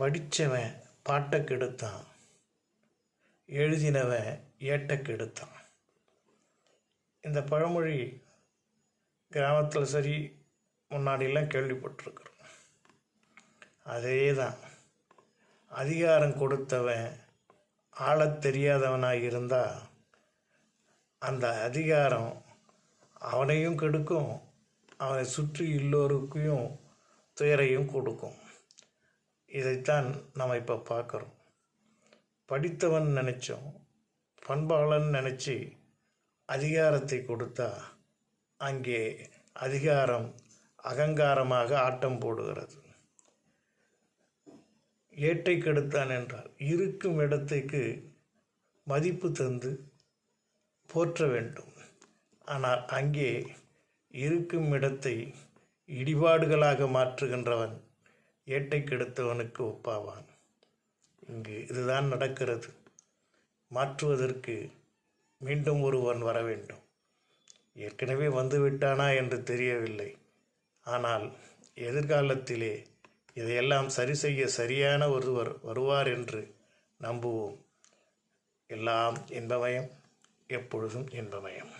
படித்தவன் பாட்டை கெடுத்தான், எழுதினவன் ஏட்டை கெடுத்தான். இந்த பழமொழி கிராமத்தில் சரி முன்னாடியெல்லாம் கேள்விப்பட்டிருக்கிறோம். அதே தான், அதிகாரம் கொடுத்தவன் ஆளத் தெரியாதவனாக இருந்தால் அந்த அதிகாரம் அவனையும் கெடுக்கும், அவனை சுற்றி எல்லோருக்கும் துயரையும் கொடுக்கும். இதைத்தான் நம்ம இப்போ பார்க்குறோம். படித்தவன் நினச்சோம், பண்பாளன் நினச்சி அதிகாரத்தை கொடுத்தா அங்கே அதிகாரம் அகங்காரமாக ஆட்டம் போடுகிறது. ஏட்டை கெடுத்தான் என்றால் இருக்கும் இடத்துக்கு மதிப்பு தந்து போற்ற வேண்டும். ஆனால் அங்கே இருக்கும் இடத்தை இடிபாடுகளாக மாற்றுகின்றவன் ஏட்டை கெடுத்தவனுக்கு ஒப்பாவான். இங்கு இதுதான் நடக்கிறது. மாற்றுவதற்கு மீண்டும் ஒருவன் வர வேண்டும். ஏற்கனவே வந்துவிட்டானா என்று தெரியவில்லை. ஆனால் எதிர்காலத்திலே இதையெல்லாம் சரி செய்ய சரியான ஒருவர் வருவார் என்று நம்புவோம். எல்லாம் இன்பமயம், எப்பொழுதும் இன்பமயம்.